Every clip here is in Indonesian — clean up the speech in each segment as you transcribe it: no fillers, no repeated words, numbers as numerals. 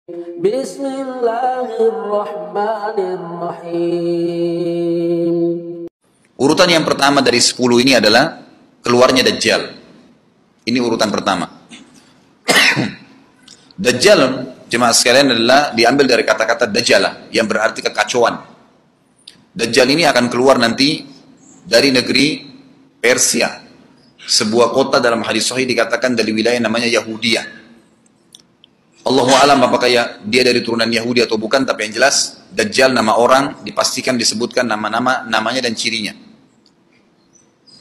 Bismillahirrahmanirrahim. Urutan yang pertama dari 10 ini adalah keluarnya Dajjal. Ini urutan pertama. Dajjal, jemaah sekalian, adalah diambil dari kata-kata Dajjalah yang berarti kekacauan. Dajjal ini akan keluar nanti dari negeri Persia. Sebuah kota dalam hadis sahih dikatakan dari wilayah namanya Yahudiyah. Allahu a'lam apakah dia dari turunan Yahudi atau bukan, tapi yang jelas Dajjal nama orang dipastikan disebutkan namanya dan cirinya.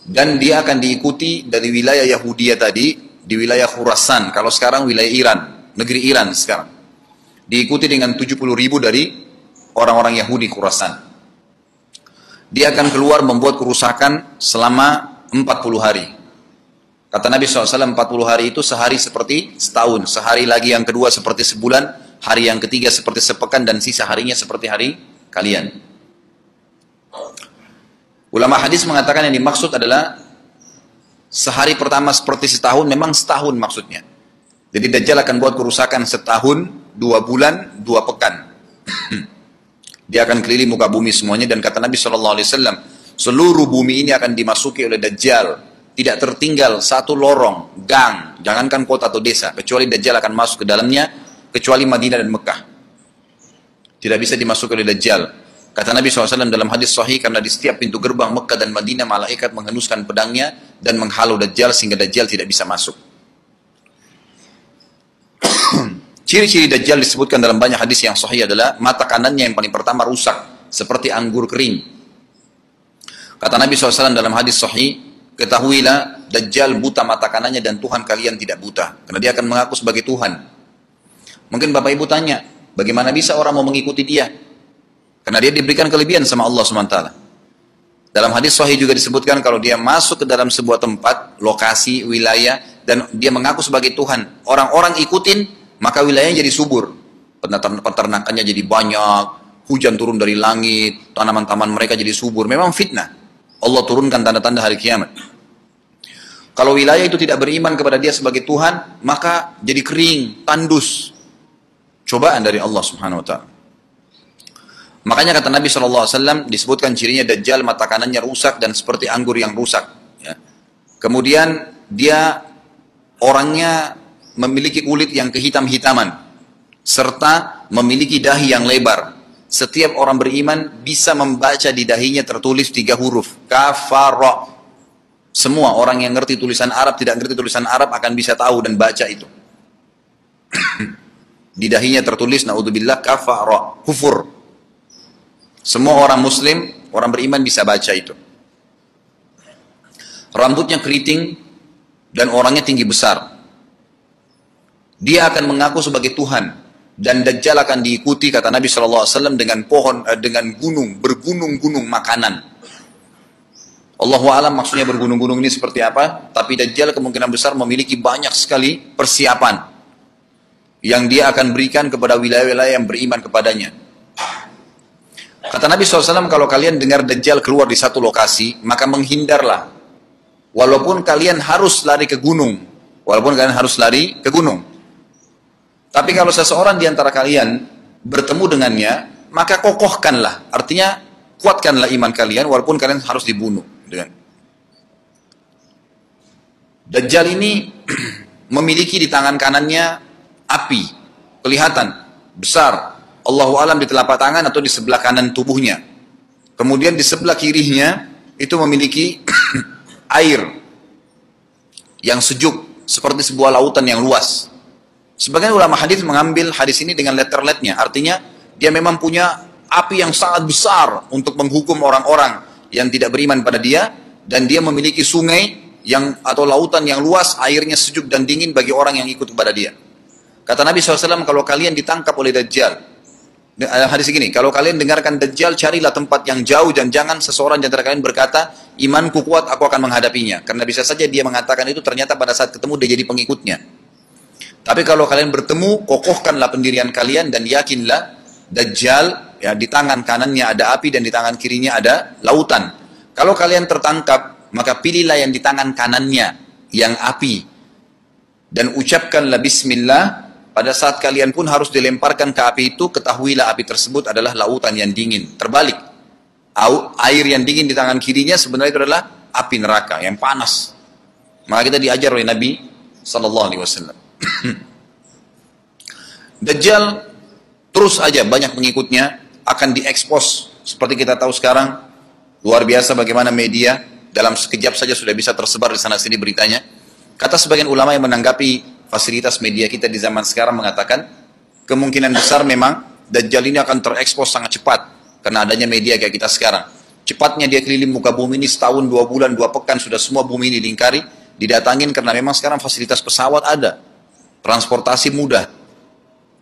Dan dia akan diikuti dari wilayah Yahudiyah tadi, di wilayah Khurasan, kalau sekarang wilayah Iran, negeri Iran sekarang. Diikuti dengan 70.000 dari orang-orang Yahudi Khurasan. Dia akan keluar membuat kerusakan selama 40 hari. Kata Nabi SAW, 40 hari itu sehari seperti setahun, sehari lagi yang kedua seperti sebulan, hari yang ketiga seperti sepekan, dan sisa harinya seperti hari kalian. Ulama hadis mengatakan yang dimaksud adalah sehari pertama seperti setahun, memang setahun maksudnya. Jadi Dajjal akan buat kerusakan setahun, 2 bulan, 2 pekan. Dia akan keliling muka bumi semuanya, dan kata Nabi SAW, seluruh bumi ini akan dimasuki oleh Dajjal. Tidak tertinggal satu lorong, gang, jangankan kota atau desa, kecuali Dajjal akan masuk ke dalamnya, kecuali Madinah dan Mekah. Tidak bisa dimasuki oleh Dajjal. Kata Nabi SAW dalam hadis sahih, karena di setiap pintu gerbang Mekah dan Madinah, malaikat menghenuskan pedangnya dan menghalau Dajjal sehingga Dajjal tidak bisa masuk. Ciri-ciri Dajjal disebutkan dalam banyak hadis yang sahih adalah mata kanannya yang paling pertama rusak, seperti anggur kering. Kata Nabi SAW dalam hadis sahih, ketahuilah Dajjal buta mata kanannya dan Tuhan kalian tidak buta. Karena dia akan mengaku sebagai Tuhan. Mungkin Bapak Ibu tanya, bagaimana bisa orang mau mengikuti dia? Karena dia diberikan kelebihan sama Allah SWT. Dalam hadis sahih juga disebutkan kalau dia masuk ke dalam sebuah tempat, lokasi, wilayah, dan dia mengaku sebagai Tuhan, orang-orang ikutin, maka wilayahnya jadi subur. Peternakannya jadi banyak, hujan turun dari langit, tanaman-tanaman mereka jadi subur. Memang fitnah. Allah turunkan tanda-tanda hari kiamat. Kalau wilayah itu tidak beriman kepada dia sebagai Tuhan, maka jadi kering, tandus. Cobaan dari Allah Subhanahu wa ta'ala. Makanya kata Nabi SAW, disebutkan cirinya Dajjal mata kanannya rusak dan seperti anggur yang rusak. Ya. Kemudian dia orangnya memiliki kulit yang kehitam-hitaman, serta memiliki dahi yang lebar. Setiap orang beriman bisa membaca di dahinya tertulis 3 huruf, kafara. Semua orang yang ngerti tulisan Arab, tidak ngerti tulisan Arab akan bisa tahu dan baca itu. Di dahinya tertulis, naudzubillah, kafara, kufur. Semua orang muslim, orang beriman bisa baca itu. Rambutnya keriting dan orangnya tinggi besar. Dia akan mengaku sebagai Tuhan. Dan Dajjal akan diikuti, kata Nabi SAW, dengan dengan gunung, bergunung-gunung makanan. Allahu a'lam maksudnya bergunung-gunung ini seperti apa, tapi Dajjal kemungkinan besar memiliki banyak sekali persiapan yang dia akan berikan kepada wilayah-wilayah yang beriman kepadanya. Kata Nabi SAW, kalau kalian dengar Dajjal keluar di satu lokasi, maka menghindarlah. Walaupun kalian harus lari ke gunung. Tapi kalau seseorang di antara kalian bertemu dengannya, maka kokohkanlah. Artinya, kuatkanlah iman kalian, walaupun kalian harus dibunuh. Dajjal ini memiliki di tangan kanannya api. Kelihatan, besar. Allahu a'lam di telapak tangan atau di sebelah kanan tubuhnya. Kemudian di sebelah kirinya, itu memiliki air yang sejuk, seperti sebuah lautan yang luas. Sebagian ulama hadis mengambil hadis ini dengan letter-letternya, artinya dia memang punya api yang sangat besar untuk menghukum orang-orang yang tidak beriman pada dia, dan dia memiliki sungai atau lautan yang luas, airnya sejuk dan dingin bagi orang yang ikut kepada dia. Kata Nabi SAW, kalau kalian ditangkap oleh Dajjal, hadis ini, kalau kalian dengarkan Dajjal, carilah tempat yang jauh dan jangan seseorang di antara kalian berkata, imanku kuat, aku akan menghadapinya. Karena bisa saja dia mengatakan itu, ternyata pada saat ketemu dia jadi pengikutnya. Tapi kalau kalian bertemu, kokohkanlah pendirian kalian dan yakinlah Dajjal, ya, di tangan kanannya ada api dan di tangan kirinya ada lautan. Kalau kalian tertangkap, maka pilihlah yang di tangan kanannya, yang api. Dan ucapkanlah bismillah, pada saat kalian pun harus dilemparkan ke api itu, ketahuilah api tersebut adalah lautan yang dingin. Terbalik, air yang dingin di tangan kirinya sebenarnya itu adalah api neraka yang panas. Maka kita diajar oleh Nabi Sallallahu Alaihi Wasallam. Dajjal terus aja banyak pengikutnya, akan diekspos. Seperti kita tahu sekarang, luar biasa bagaimana media dalam sekejap saja sudah bisa tersebar di sana sini beritanya. Kata sebagian ulama yang menanggapi fasilitas media kita di zaman sekarang mengatakan, kemungkinan besar memang Dajjal ini akan terekspos sangat cepat karena adanya media kayak kita sekarang. Cepatnya dia keliling muka bumi ini setahun, 2 bulan, 2 pekan sudah semua bumi ini dilingkari, didatangin karena memang sekarang fasilitas pesawat ada, transportasi mudah.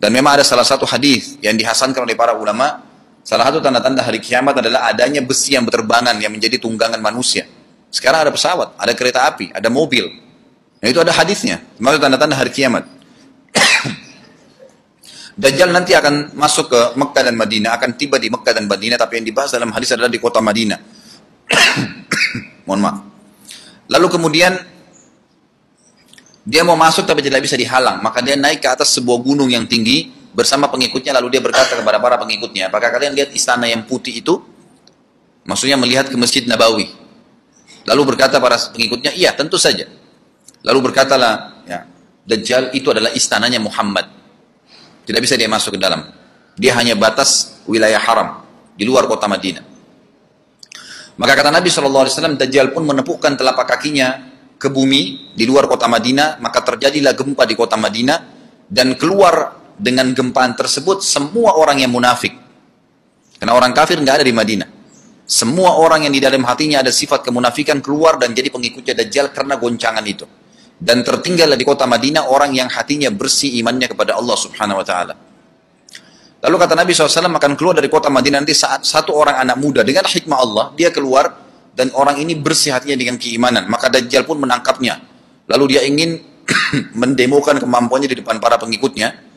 Dan memang ada salah satu hadis yang dihasankan oleh para ulama, salah satu tanda-tanda hari kiamat adalah adanya besi yang berterbangan yang menjadi tunggangan manusia. Sekarang ada pesawat, ada kereta api, ada mobil. Nah itu ada hadisnya, maksud tanda-tanda hari kiamat. Dajjal nanti akan masuk ke Mekah dan Madinah, akan tiba di Mekah dan Madinah, tapi yang dibahas dalam hadis adalah di kota Madinah. Mohon maaf. Lalu kemudian dia mau masuk tapi tidak bisa dihalang, maka dia naik ke atas sebuah gunung yang tinggi bersama pengikutnya, lalu dia berkata kepada para pengikutnya, apakah kalian lihat istana yang putih itu? Maksudnya melihat ke Masjid Nabawi. Lalu berkata para pengikutnya, iya tentu saja. Lalu berkatalah, ya, Dajjal itu adalah istananya Muhammad. Tidak bisa dia masuk ke dalam. Dia hanya batas wilayah haram di luar kota Madinah. Maka kata Nabi SAW, Dajjal pun menepukkan telapak kakinya ke bumi di luar kota Madinah, maka terjadilah gempa di kota Madinah, dan keluar dengan gempaan tersebut semua orang yang munafik. Karena orang kafir nggak ada di Madinah. Semua orang yang di dalam hatinya ada sifat kemunafikan keluar dan jadi pengikutnya Dajjal karena goncangan itu. Dan tertinggallah di kota Madinah orang yang hatinya bersih imannya kepada Allah Subhanahu Wa Taala. Lalu kata Nabi SAW akan keluar dari kota Madinah nanti saat satu orang anak muda dengan hikmah Allah, dia keluar dan orang ini bersih hatinya dengan keimanan. Maka Dajjal pun menangkapnya. Lalu dia ingin mendemokan kemampuannya di depan para pengikutnya.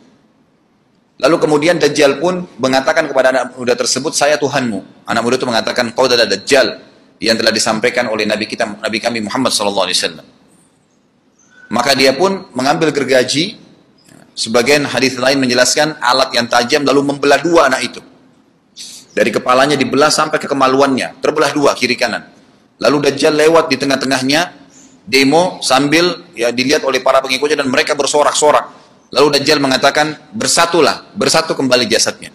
Lalu kemudian Dajjal pun mengatakan kepada anak muda tersebut, saya Tuhanmu. Anak muda itu mengatakan, kau adalah Dajjal yang telah disampaikan oleh Nabi kami Muhammad SAW. Maka dia pun mengambil gergaji, sebagian hadis lain menjelaskan alat yang tajam, lalu membelah dua anak itu. Dari kepalanya dibelah sampai ke kemaluannya, terbelah dua kiri kanan. Lalu Dajjal lewat di tengah-tengahnya, demo sambil ya dilihat oleh para pengikutnya dan mereka bersorak-sorak. Lalu Dajjal mengatakan, bersatu kembali jasadnya.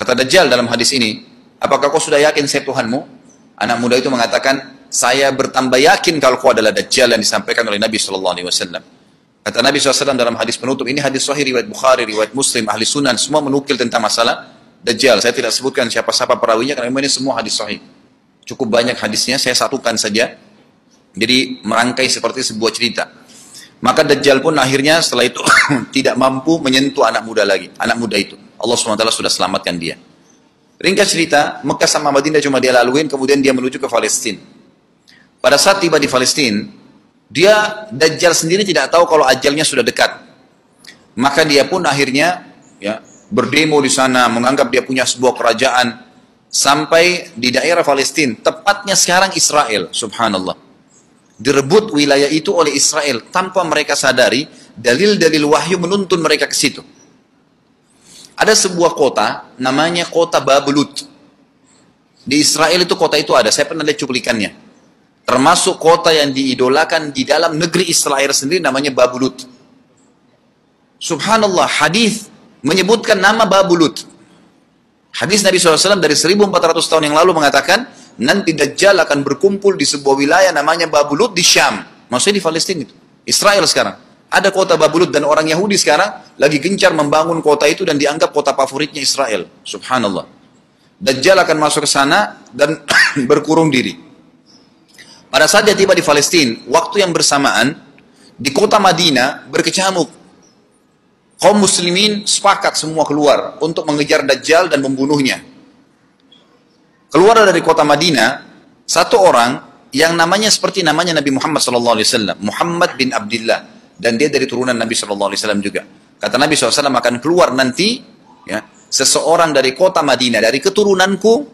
Kata Dajjal dalam hadis ini, apakah kau sudah yakin saya Tuhanmu? Anak muda itu mengatakan, saya bertambah yakin kalau kau adalah Dajjal yang disampaikan oleh Nabi SAW. Kata Nabi SAW dalam hadis penutup, ini hadis sahih riwayat Bukhari, riwayat Muslim, ahli sunan, semua menukil tentang masalah Dajjal. Saya tidak sebutkan siapa-siapa perawinya karena ini semua hadis sahih. Cukup banyak hadisnya, saya satukan saja. Jadi merangkai seperti sebuah cerita. Maka Dajjal pun akhirnya setelah itu tidak mampu menyentuh anak muda lagi. Anak muda itu. Allah SWT sudah selamatkan dia. Ringkas cerita, Mekah sama Madinah cuma dia laluin, kemudian dia menuju ke Palestina. Pada saat tiba di Palestina, Dajjal sendiri tidak tahu kalau ajalnya sudah dekat. Maka dia pun akhirnya ya, berdemo di sana, menganggap dia punya sebuah kerajaan, sampai di daerah Palestina, tepatnya sekarang Israel, subhanallah. Direbut wilayah itu oleh Israel, tanpa mereka sadari, dalil-dalil wahyu menuntun mereka ke situ. Ada sebuah kota, namanya kota Babulut. Di Israel itu kota itu ada, saya pernah lihat cuplikannya. Termasuk kota yang diidolakan di dalam negeri Israel sendiri namanya Babulut. Subhanallah, hadis menyebutkan nama Babulut. Hadis Nabi SAW dari 1400 tahun yang lalu mengatakan, nanti Dajjal akan berkumpul di sebuah wilayah namanya Babulut di Syam. Maksudnya di Palestina itu. Israel sekarang. Ada kota Babulut dan orang Yahudi sekarang lagi gencar membangun kota itu dan dianggap kota favoritnya Israel. Subhanallah. Dajjal akan masuk ke sana dan berkurung diri. Pada saat dia tiba di Palestina, waktu yang bersamaan, di kota Madinah berkecamuk. Kaum muslimin sepakat semua keluar untuk mengejar Dajjal dan membunuhnya. Keluar dari kota Madinah, satu orang yang namanya seperti namanya Nabi Muhammad SAW, Muhammad bin Abdullah. Dan dia dari turunan Nabi SAW juga. Kata Nabi SAW akan keluar nanti, ya, seseorang dari kota Madinah, dari keturunanku,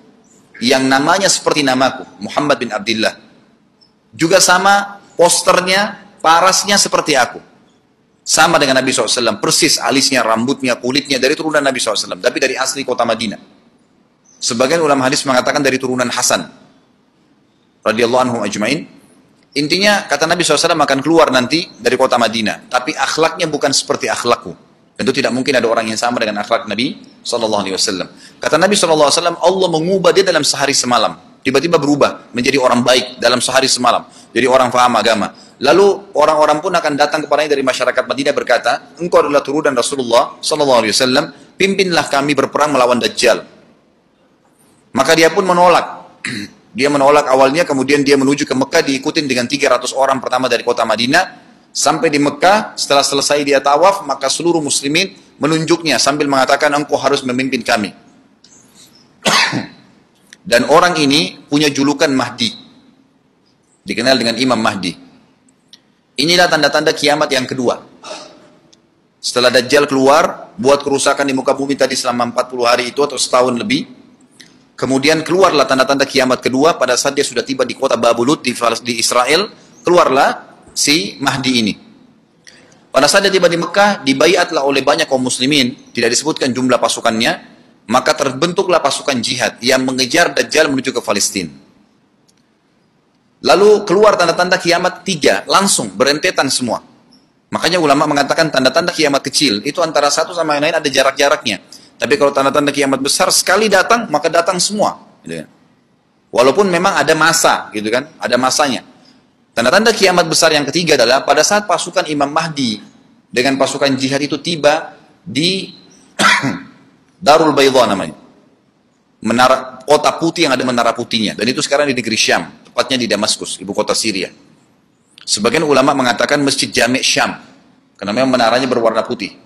yang namanya seperti namaku, Muhammad bin Abdullah. Juga sama posternya, parasnya seperti aku. Sama dengan Nabi SAW, persis alisnya, rambutnya, kulitnya dari turunan Nabi SAW, tapi dari asli kota Madinah. Sebagian ulama hadis mengatakan dari turunan Hasan radhiyallahu anhum ajmain. Intinya kata Nabi SAW akan keluar nanti dari kota Madinah, tapi akhlaknya bukan seperti akhlakku. Tentu tidak mungkin ada orang yang sama dengan akhlak Nabi SAW. Kata Nabi SAW, Allah mengubah dia dalam sehari semalam. Tiba-tiba berubah menjadi orang baik dalam sehari semalam, jadi orang paham agama. Lalu orang-orang pun akan datang kepadanya dari masyarakat Madinah berkata, engkau adalah turunan Rasulullah SAW, pimpinlah kami berperang melawan Dajjal. Maka dia pun menolak. Dia menolak awalnya, kemudian dia menuju ke Mekah, diikutin dengan 300 orang pertama dari kota Madinah. Sampai di Mekah, setelah selesai dia tawaf, maka seluruh muslimin menunjuknya sambil mengatakan, engkau harus memimpin kami. Dan orang ini punya julukan Mahdi, dikenal dengan Imam Mahdi. Inilah tanda-tanda kiamat yang kedua. Setelah Dajjal keluar, buat kerusakan di muka bumi tadi selama 40 hari itu atau setahun lebih. Kemudian keluarlah tanda-tanda kiamat kedua pada saat dia sudah tiba di kota Babulut di Israel. Keluarlah si Mahdi ini. Pada saat dia tiba di Mekah, dibaiatlah oleh banyak kaum muslimin, tidak disebutkan jumlah pasukannya, maka terbentuklah pasukan jihad yang mengejar Dajjal menuju ke Palestina. Lalu keluar tanda-tanda kiamat 3, langsung berentetan semua. Makanya ulama mengatakan tanda-tanda kiamat kecil itu antara satu sama yang lain ada jarak-jaraknya. Tapi kalau tanda-tanda kiamat besar sekali datang, maka datang semua. Gitu kan. Walaupun memang ada masa, gitu kan, ada masanya. Tanda-tanda kiamat besar yang ketiga adalah pada saat pasukan Imam Mahdi dengan pasukan jihad itu tiba di Darul Baydha namanya, menara kota putih yang ada menara putihnya. Dan itu sekarang di negeri Syam, tepatnya di Damaskus, ibu kota Syria. Sebagian ulama mengatakan Masjid Jami' Syam, karena memang menaranya berwarna putih.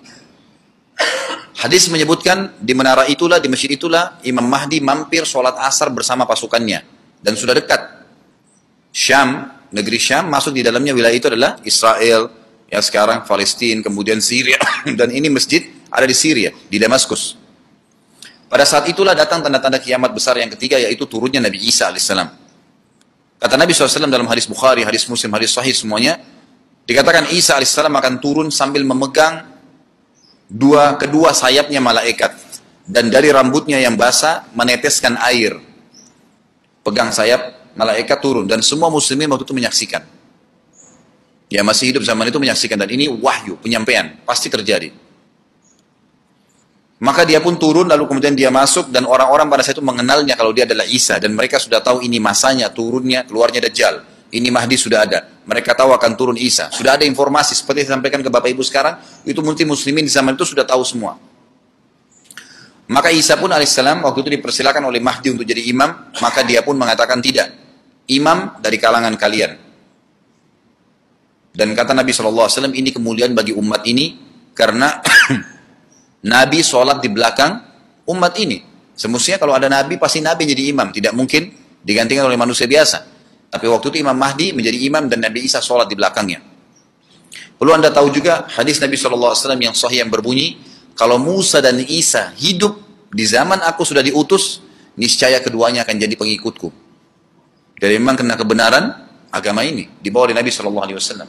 Hadis menyebutkan di menara itulah, di masjid itulah Imam Mahdi mampir sholat asar bersama pasukannya. Dan sudah dekat. Syam, negeri Syam, masuk di dalamnya wilayah itu adalah Israel, ya sekarang Palestina, kemudian Syria. Dan ini masjid ada di Syria, di Damaskus. Pada saat itulah datang tanda-tanda kiamat besar yang ketiga, yaitu turunnya Nabi Isa alaihissalam. Kata Nabi SAW dalam hadis Bukhari, hadis Muslim, hadis Sahih semuanya, dikatakan Isa alaihissalam akan turun sambil memegang kedua sayapnya malaikat, dan dari rambutnya yang basah meneteskan air. Pegang sayap malaikat turun, dan semua muslimin waktu itu menyaksikan. Ya masih hidup zaman itu menyaksikan, dan ini wahyu, penyampaian, pasti terjadi. Maka dia pun turun, lalu kemudian dia masuk, dan orang-orang pada saat itu mengenalnya kalau dia adalah Isa, dan mereka sudah tahu ini masanya, turunnya, keluarnya Dajjal. Ini Mahdi sudah ada. Mereka tahu akan turun Isa. Sudah ada informasi seperti yang disampaikan ke Bapak Ibu sekarang. Itu muslimin di zaman itu sudah tahu semua. Maka Isa pun alaihissalam waktu itu dipersilakan oleh Mahdi untuk jadi imam. Maka dia pun mengatakan tidak. Imam dari kalangan kalian. Dan kata Nabi SAW, ini kemuliaan bagi umat ini. Karena Nabi sholat di belakang umat ini. Semestinya kalau ada Nabi, pasti Nabi jadi imam. Tidak mungkin digantikan oleh manusia biasa. Tapi waktu itu Imam Mahdi menjadi imam dan Nabi Isa sholat di belakangnya. Perlu anda tahu juga hadis Nabi SAW yang sahih yang berbunyi, kalau Musa dan Isa hidup di zaman aku sudah diutus, niscaya keduanya akan jadi pengikutku. Jadi memang kena kebenaran agama ini dibawa oleh Nabi SAW.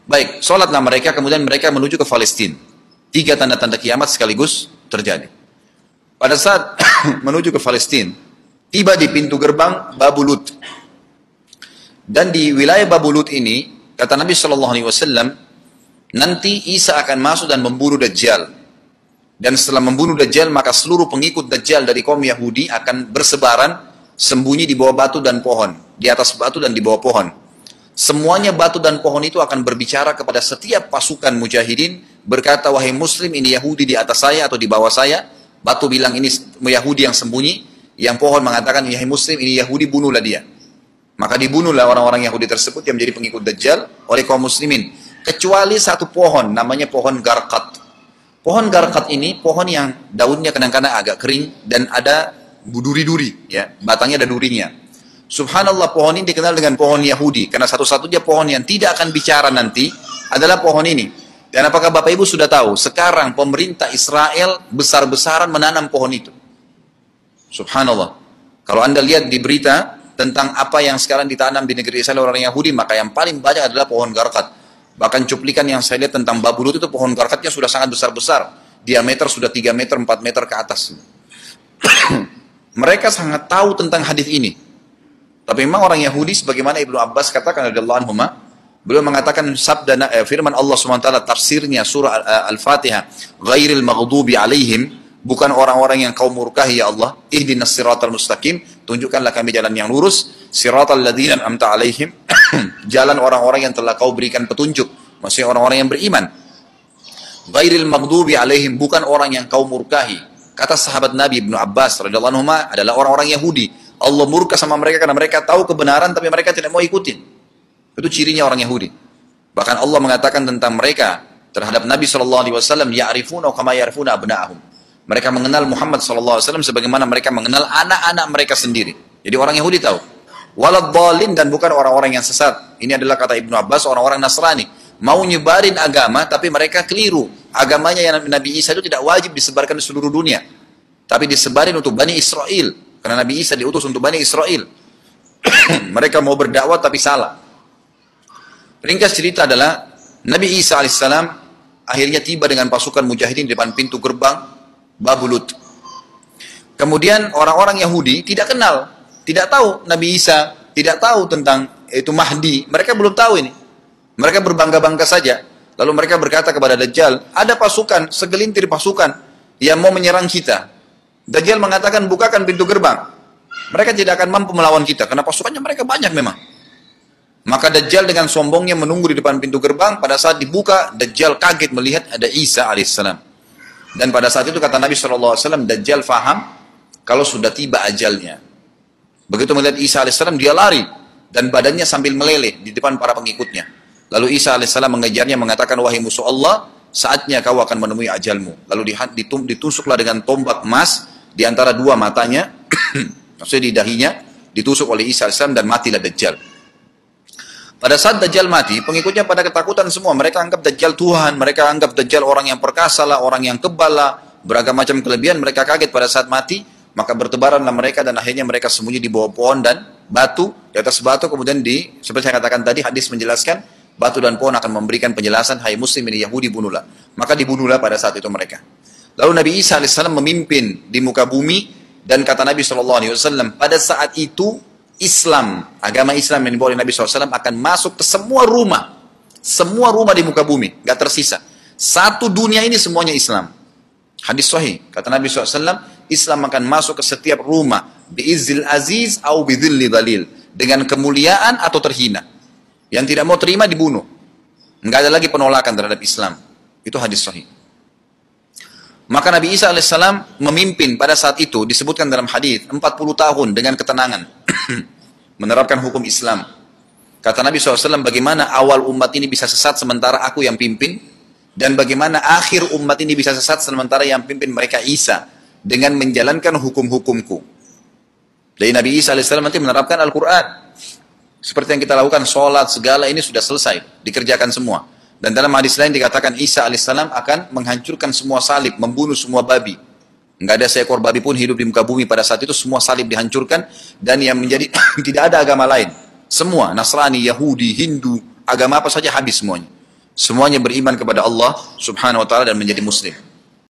Baik, sholatlah mereka, kemudian mereka menuju ke Palestina. 3 tanda-tanda kiamat sekaligus terjadi. Pada saat menuju ke Palestina, tiba di pintu gerbang Babulut. Dan di wilayah Babulut ini, kata Nabi SAW, nanti Isa akan masuk dan membunuh Dajjal. Dan setelah membunuh Dajjal, maka seluruh pengikut Dajjal dari kaum Yahudi akan bersebaran, sembunyi di bawah batu dan pohon. Di atas batu dan di bawah pohon. Semuanya batu dan pohon itu akan berbicara kepada setiap pasukan mujahidin, berkata, wahai muslim, ini Yahudi di atas saya atau di bawah saya. Batu bilang ini Yahudi yang sembunyi. Yang pohon mengatakan, wahai muslim, ini Yahudi, bunuhlah dia. Maka dibunuhlah orang-orang Yahudi tersebut yang menjadi pengikut Dajjal oleh kaum muslimin. Kecuali satu pohon, namanya pohon Garqat. Pohon Garqat ini, pohon yang daunnya kadang-kadang agak kering dan ada duri-duri, ya, batangnya ada durinya. Subhanallah, pohon ini dikenal dengan pohon Yahudi, karena satu-satunya pohon yang tidak akan bicara nanti adalah pohon ini. Dan apakah Bapak Ibu sudah tahu, sekarang pemerintah Israel besar-besaran menanam pohon itu. Subhanallah. Kalau anda lihat di berita tentang apa yang sekarang ditanam di negeri Israel orang Yahudi, maka yang paling banyak adalah pohon Garqat. Bahkan cuplikan yang saya lihat tentang babu Lut itu pohon karpetnya sudah sangat besar-besar. Diameter sudah 3 meter, 4 meter ke atas. Mereka sangat tahu tentang hadis ini. Tapi memang orang Yahudi sebagaimana Ibnu Abbas katakan radhiyallahu anhu, beliau mengatakan firman Allah SWT tafsirnya surah Al-Fatihah, ghairil maghdubi alaihim, bukan orang-orang yang kau murkahi ya Allah, ihdinas siratal mustaqim, tunjukkanlah kami jalan yang lurus, siratal ladzina an'amta alaihim, jalan orang-orang yang telah kau berikan petunjuk, maksudnya orang-orang yang beriman. Ghairil maghdubi alaihim, bukan orang yang kau murkahi. Kata sahabat Nabi Ibnu Abbas radhiyallahu anhu adalah orang-orang Yahudi. Allah murka sama mereka karena mereka tahu kebenaran tapi mereka tidak mau ikutin. Itu cirinya orang Yahudi. Bahkan Allah mengatakan tentang mereka terhadap Nabi SAW, ya'rifuna kama ya'rifuna abna'ahum. Mereka mengenal Muhammad SAW sebagaimana mereka mengenal anak-anak mereka sendiri. Jadi orang Yahudi tahu. Waladhdallin, dan bukan orang-orang yang sesat. Ini adalah kata Ibnu Abbas, orang-orang Nasrani. Mau nyebarin agama tapi mereka keliru. Agamanya yang Nabi Isa itu tidak wajib disebarkan di seluruh dunia. Tapi disebarin untuk Bani Israel. Karena Nabi Isa diutus untuk Bani Israel. Mereka mau berdakwah tapi salah. Ringkas cerita adalah Nabi Isa alaihissalam akhirnya tiba dengan pasukan mujahidin di depan pintu gerbang Babu Lut. Kemudian orang-orang Yahudi tidak kenal, tidak tahu Nabi Isa, tidak tahu tentang itu Mahdi. Mereka belum tahu ini. Mereka berbangga-bangga saja. Lalu mereka berkata kepada Dajjal, ada pasukan, segelintir pasukan yang mau menyerang kita. Dajjal mengatakan, bukakan pintu gerbang. Mereka tidak akan mampu melawan kita, karena pasukannya mereka banyak memang. Maka Dajjal dengan sombongnya menunggu di depan pintu gerbang. Pada saat dibuka, Dajjal kaget melihat ada Isa alaihissalam. Dan pada saat itu kata Nabi SAW, Dajjal faham kalau sudah tiba ajalnya. Begitu melihat Isa alaihissalam, dia lari. Dan badannya sambil meleleh di depan para pengikutnya. Lalu Isa alaihissalam mengejarnya, mengatakan, wahai musuh Allah, saatnya kau akan menemui ajalmu. Lalu ditusuklah dengan tombak emas di antara dua matanya, maksudnya di dahinya, ditusuk oleh Isa AS dan matilah Dajjal. Pada saat Dajjal mati, pengikutnya pada ketakutan semua. Mereka anggap Dajjal Tuhan, mereka anggap Dajjal orang yang perkasa lah, orang yang kebal lah, beragam macam kelebihan. Mereka kaget pada saat mati, maka bertebaranlah mereka dan akhirnya mereka sembunyi di bawah pohon dan batu, di atas batu. Kemudian seperti saya katakan tadi, hadis menjelaskan, batu dan pohon akan memberikan penjelasan, hai muslim ini Yahudi bunuhlah. Maka dibunuhlah pada saat itu mereka. Lalu Nabi Isa AS memimpin di muka bumi, dan kata Nabi SAW, pada saat itu Islam, agama Islam yang dibawa oleh Nabi SAW akan masuk ke semua rumah di muka bumi, gak tersisa. Satu dunia ini semuanya Islam. Hadis sahih, kata Nabi SAW, Islam akan masuk ke setiap rumah, bi'izzil aziz au bidhilli dhalil, dengan kemuliaan atau terhina. Yang tidak mau terima dibunuh. Nggak ada lagi penolakan terhadap Islam. Itu hadis sahih. Maka Nabi Isa alaihissalam memimpin pada saat itu, disebutkan dalam hadis 40 tahun dengan ketenangan menerapkan hukum Islam. Kata Nabi SAW, bagaimana awal umat ini bisa sesat sementara aku yang pimpin, dan bagaimana akhir umat ini bisa sesat sementara yang pimpin mereka Isa dengan menjalankan hukum-hukumku. Jadi Nabi Isa alaihissalam nanti menerapkan Al-Quran. Seperti yang kita lakukan, sholat, segala ini sudah selesai, dikerjakan semua. Dan dalam hadis lain dikatakan Isa alaihissalam akan menghancurkan semua salib, membunuh semua babi. Nggak ada seekor babi pun hidup di muka bumi pada saat itu, semua salib dihancurkan. Dan yang menjadi, tidak ada agama lain. Semua, Nasrani, Yahudi, Hindu, agama apa saja habis semuanya. Semuanya beriman kepada Allah subhanahu wa ta'ala dan menjadi muslim.